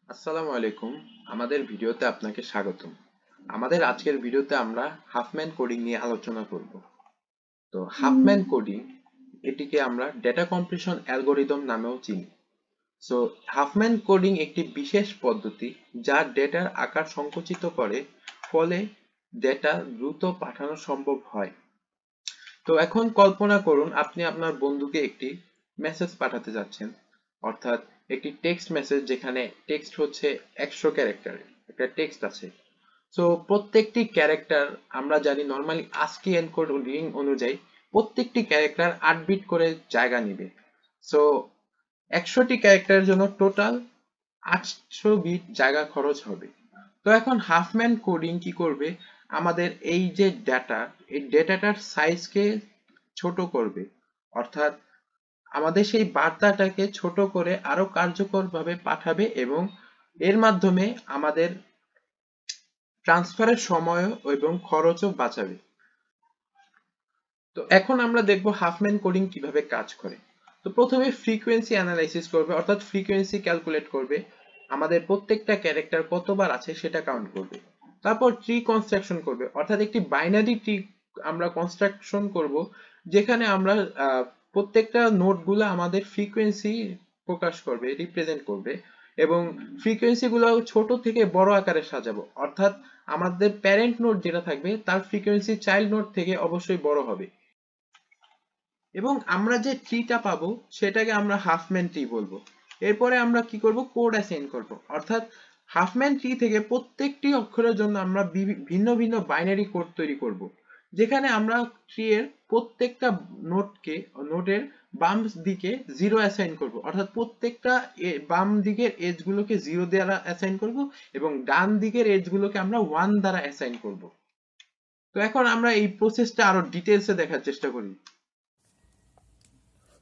আসসালামু আলাইকুম। আমাদের ভিডিওতে আপনাকে স্বাগতম। আমাদের আজকের ভিডিওতে আমরা হাফম্যান কোডিং নিয়ে আলোচনা করব। তো হাফম্যান কোডিং এটিকে আমরা ডেটা কম্প্রেশন অ্যালগরিদম নামেও চিনি। সো হাফম্যান কোডিং একটি বিশেষ পদ্ধতি যা ডেটার আকার সংকুচিত করে, ফলে ডেটা দ্রুত পাঠানো সম্ভব হয়। তো এখন কল্পনা করুন আপনি আপনার বন্ধুকে একটি মেসেজ পাঠাতে যাচ্ছেন, অর্থাৎ একটি টেক্সট মেসেজ যেখানে টেক্সট হচ্ছে 100 ক্যারেক্টারের একটা টেক্সট আছে। সো প্রত্যেকটি ক্যারেক্টার আমরা জানি নর্মালি আস্কি এনকোডিং অনুযায়ী প্রত্যেকটি ক্যারেক্টার 8 বিট করে জায়গা নিবে। সো 100টি ক্যারেক্টারের জন্য টোটাল 800 বিট জায়গা খরচ হবে। তো এখন হাফম্যান কোডিং কি করবে, আমাদের এই যে ডেটা, এই ডেটাটার সাইজকে ছোট করবে, অর্থাৎ আমাদের সেই বার্তাটাকে ছোট করে আরো কার্যকরভাবে পাঠাবে এবং এর মাধ্যমে আমাদের ট্রান্সফারের সময় এবং খরচও বাঁচাবে। তো এখন আমরা দেখব হাফম্যান কোডিং কিভাবে কাজ করে। তো প্রথমে ফ্রিকোয়েন্সি অ্যানালাইসিস করবে, অর্থাৎ ফ্রিকোয়েন্সি ক্যালকুলেট করবে, আমাদের প্রত্যেকটা ক্যারেক্টার কতবার আছে সেটা কাউন্ট করবে। তারপর ট্রি কনস্ট্রাকশন করবে, অর্থাৎ একটি বাইনারি ট্রি আমরা কনস্ট্রাকশন করব, যেখানে আমরা প্রত্যেকটা নোটগুলো আমাদের ফ্রিকোয়েন্সি প্রকাশ করবে, রিপ্রেজেন্ট করবে, এবং ফ্রিকোয়েন্সি গুলো ছোট থেকে বড় আকারে সাজাবো, অর্থাৎ আমাদের প্যারেন্ট নোট যেটা থাকবে তার ফ্রিকোয়েন্সি চাইল্ড নোট থেকে অবশ্যই বড় হবে, এবং আমরা যে ট্রিটা পাবো সেটাকে আমরা হাফম্যান ট্রি বলবো। এরপরে আমরা কি করব, কোড অ্যাসাইন করব, অর্থাৎ হাফম্যান ট্রি থেকে প্রত্যেকটি অক্ষরের জন্য আমরা ভিন্ন ভিন্ন বাইনারি কোড তৈরি করব, যেখানে আমরা ট্রি এর প্রত্যেকটা নোটের বাম দিকে জিরো অ্যাসাইন করব, অর্থাৎ প্রত্যেকটা বাম দিকের এজ গুলোকে জিরো দ্বারা অ্যাসাইন করব এবং ডান দিকের এজ গুলোকে আমরা ওয়ান দ্বারা অ্যাসাইন করব। তো এখন আমরা এই প্রসেসটা আরো ডিটেলসে দেখার চেষ্টা করি।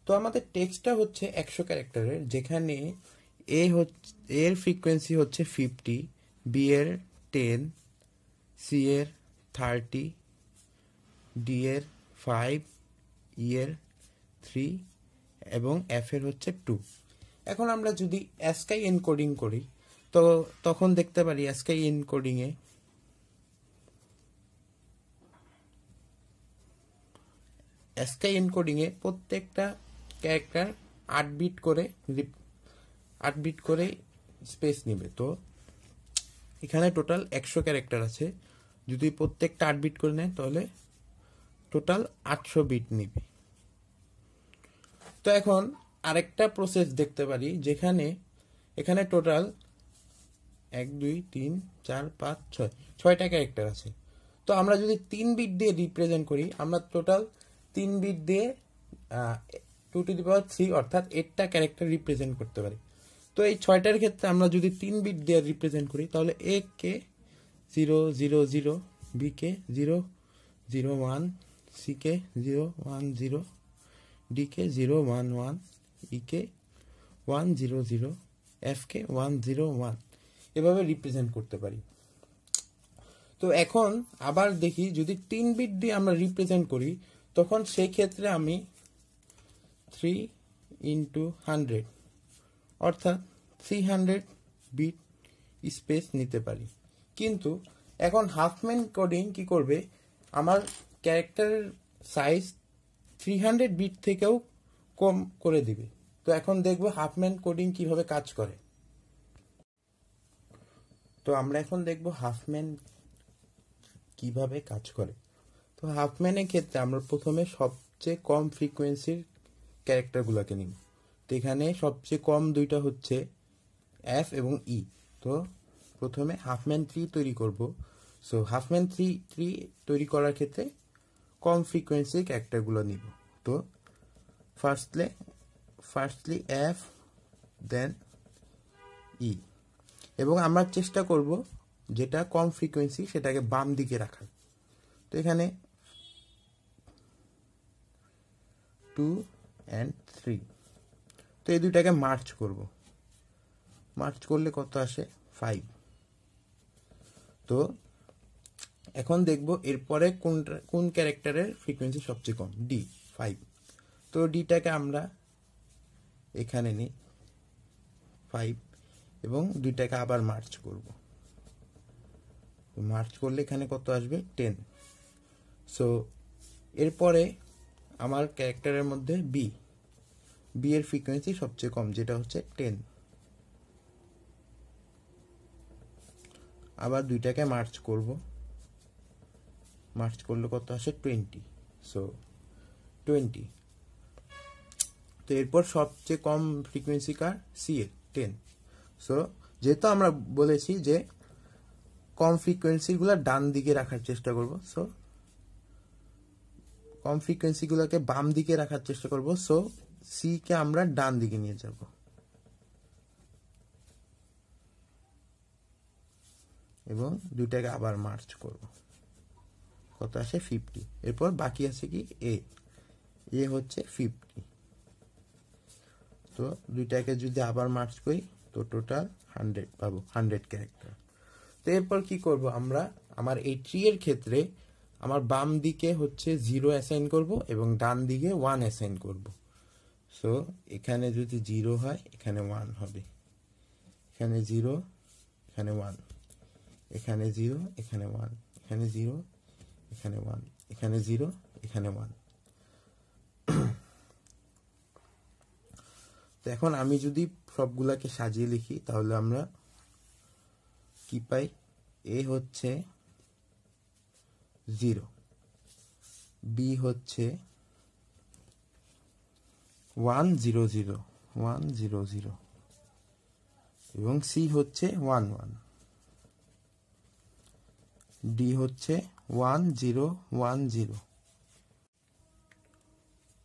তো আমাদের টেক্সটটা হচ্ছে 100 ক্যারেক্টারের, যেখানে এর ফ্রিকোয়েন্সি হচ্ছে 50, বি এর 10, সি এর 30, ডি এর 5, ই এর 3 এবং এফ এর হচ্ছে 2। এখন আমরা যদি অ্যাসকাই এনকোডিং করি, তো তখন দেখতে পারি অ্যাসকাই এনকোডিংয়ে প্রত্যেকটা ক্যারেক্টার 8 বিট করে স্পেস নিবে। তো এখানে টোটাল 100 ক্যারেক্টার আছে, যদি প্রত্যেকটা 8 বিট করে নেয় তাহলে টোটাল 800 বিট নিবে। তো এখন আরেকটা প্রসেস দেখতে পারি, যেখানে এখানে টোটাল 1 2 3 4 5 6টা ক্যারেক্টার আছে। তো আমরা যদি 3 বিট দিয়ে রিপ্রেজেন্ট করি, আমরা টোটাল 3 বিট দিয়ে 2 টু দি পাওয়ার 3 অর্থাৎ 8টা ক্যারেক্টার রিপ্রেজেন্ট করতে পারি। তো এই 6টার ক্ষেত্রে আমরা যদি 3 বিট দিয়ে রিপ্রেজেন্ট করি, তাহলে এ কে 0 0 0, বি কে 0 0 1, সি কে 0 1 0, ডি কে 0 1 1, ই কে 1 0 0, এফ কে 1 0 1, এভাবে রিপ্রেজেন্ট করতে পারি। তো এখন আবার দেখি, যদি 3 বিট দিয়ে আমরা রিপ্রেজেন্ট করি, তখন সেই ক্ষেত্রে আমি 3 × 100 অর্থাৎ 300 বিট স্পেস নিতে পারি। কিন্তু এখন হাফম্যান কোডিং কি করবে, আমার ক্যারেক্টারের সাইজ 300 বিট থেকেও কম করে দিবে। তো এখন দেখবো হাফম্যান কোডিং কিভাবে কাজ করে। তো আমরা এখন দেখবো হাফম্যান কিভাবে কাজ করে। তো হাফম্যানের ক্ষেত্রে আমরা প্রথমে সবচেয়ে কম ফ্রিকোয়েন্সির ক্যারেক্টারগুলোকে নিব। তো এখানে সবচেয়ে কম দুইটা হচ্ছে এফ এবং ই। তো প্রথমে হাফম্যান ট্রি তৈরি করব। সো হাফম্যান ট্রি তৈরি করার ক্ষেত্রে কম ফ্রিকোয়েন্সির ক্যারেক্টারগুলো নিব। তো ফার্স্টলি এফ, দেন ই, এবং আমরা চেষ্টা করব যেটা কম ফ্রিকোয়েন্সি সেটাকে বাম দিকে রাখার। তো এখানে 2 and 3, তো এই দুইটাকে মার্চ করব। মার্চ করলে কত আসে? 5। তো এখন দেখব এরপরে কোন ক্যারেক্টারের ফ্রিকোয়েন্সি সবচেয়ে কম, ডি 5। তো ডিটাকে আমরা এখানে নিই 5, এবং দুইটাকে আবার মার্চ করব। মার্চ করলে এখানে কত আসবে 10। সো এরপরে আমার ক্যারেক্টারের মধ্যে বি এর ফ্রিকোয়েন্সি সবচেয়ে কম, যেটা হচ্ছে 10। আবার দুইটাকে মার্চ করব, মার্চ করলে কত আসে 20। সো 20। তো এরপর সবচেয়ে কম ফ্রিকোয়েন্সি কার, সি এর 10। সো যেহেতু আমরা বলেছি যে কম ফ্রিকোয়েন্সিগুলো ডান দিকে রাখার চেষ্টা করব, সো কম ফ্রিকোয়েন্সিগুলোকে বাম দিকে রাখার চেষ্টা করব। সো সি কে আমরা ডান দিকে নিয়ে যাব এবং দুইটাকে আবার মার্চ করব, কত আসে 50। এরপর বাকি আছে কি এ হচ্ছে 50। তো দুইটাকে যদি আবার মার্চ করি তো টোটাল 100 পাবো, 100 ক্যারেক্টার। তো এরপর কি করব আমরা, আমার এই ট্রি এর ক্ষেত্রে আমার বাম দিকে হচ্ছে 0 অ্যাসাইন করব এবং ডান দিকে 1 অ্যাসাইন করব। সো এখানে যদি 0 হয় এখানে 1 হবে, এখানে 0 এখানে 1, এখানে 0 এখানে 1, এখানে 0 এখানে 1, এখানে 0 এখানে 1। তো এখন আমি যদি সবগুলাকে সাজিয়ে লিখি তাহলে আমরা কি পাই, এ হচ্ছে 0, বি হচ্ছে 1 0 0 1 0 0 এবং সি হচ্ছে 1 1, ডি হচ্ছে 1 0 1 0।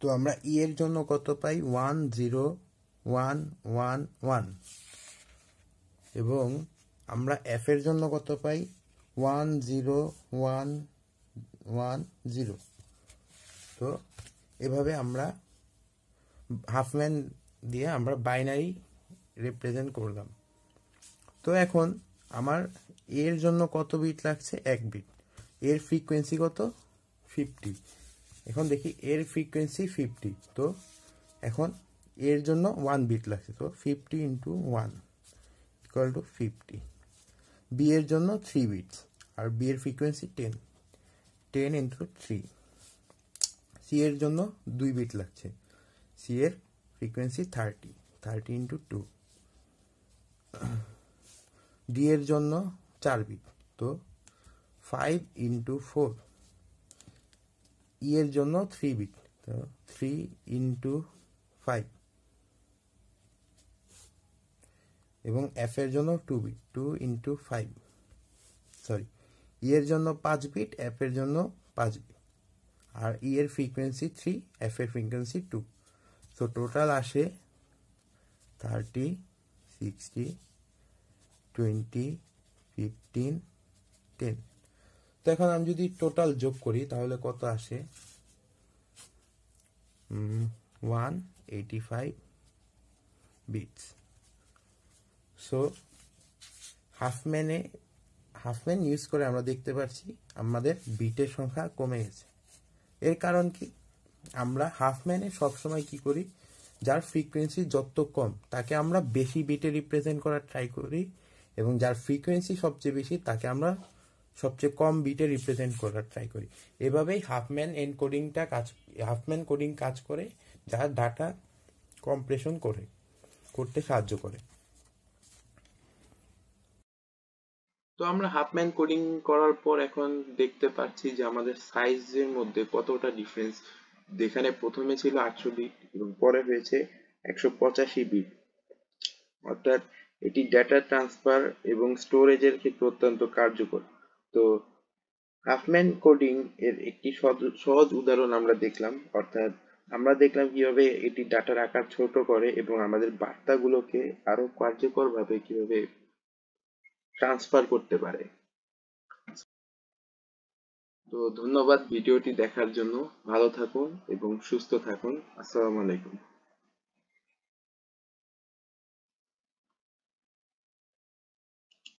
তো আমরা ই এর জন্য কত পাই, 1 0 1 1 1 এবং আমরা এফ এর জন্য কত পাই, 1 0 1 1 0। তো এভাবে আমরা হাফম্যান দিয়ে আমরা বাইনারি রিপ্রেজেন্ট করলাম। তো এখন আমার এর জন্য কত বিট লাগছে, 1 বিট। এর ফ্রিকোয়েন্সি কত, 50। এখন দেখি এর ফ্রিকোয়েন্সি 50, তো এখন এর জন্য 1 বিট লাগছে, তো 50 ইন্টু 1 ইকুয়াল টু 50। বি এর জন্য 3 বিটস আর বি এর ফ্রিকোয়েন্সি 10, 10 ইন্টু 3। সি এর জন্য 2 বিট লাগছে, সি এর ফ্রিকোয়েন্সি 30, 30 ইন্টু 2। ডি এর জন্য 4 বিট, তো 5 ইন্টু 4। ই এর জন্য 3 বিট, তো 3 ইন্টু 5 এবং এফ এর জন্য 2 বিট, 2 ইন্টু 5। সরি, ই এর জন্য 5 বিট, এফ এর জন্য 5 বিট আর ই এর ফ্রিকোয়েন্সি 3, এফ এর ফ্রিকোয়েন্সি 2। সো টোটাল আসে 30 60 20 15 10। তো এখন আমি যদি টোটাল যোগ করি তাহলে কত আসে, 185 বিটস। সো হাফম্যান ইউজ করে আমরা দেখতে পাচ্ছি আমাদের বিটের সংখ্যা কমে গেছে। এর কারণ কি, আমরা হাফম্যানে সবসময় কি করি, যার ফ্রিকোয়েন্সি যত কম তাকে আমরা বেশি বিটে রিপ্রেজেন্ট করার ট্রাই করি এবং যার ফ্রিকোয়েন্সি সবচেয়ে বেশি তাকে আমরা সবচেয়ে কম বিটে রিপ্রেজেন্ট করার ট্রাই করি। এভাবেই হাফম্যান কোডিং কাজ করে, যা ডাটা কম্প্রেশন করতে সাহায্য করে। তো আমরা হাফম্যান কোডিং করার পর এখন দেখতে পাচ্ছি যে আমাদের সাইজের মধ্যে কতটা ডিফারেন্স। যেখানে প্রথমে ছিল 800 বিট এবং পরে হয়েছে 185 বিট, অর্থাৎ এটি ডেটা ট্রান্সফার এবং স্টোরেজের ক্ষেত্রে অত্যন্ত কার্যকর। তো হাফম্যান কোডিং এর একটি সহজ উদাহরণ আমরা দেখলাম, অর্থাৎ আমরা দেখলাম কিভাবে এটি ডাটার আকার ছোট করে এবং আমাদের বার্তাগুলোকে আরো কার্যকরভাবে কিভাবে ট্রান্সফার করতে পারে। তো ধন্যবাদ ভিডিওটি দেখার জন্য। ভালো থাকুন এবং সুস্থ থাকুন। আসসালামু আলাইকুম।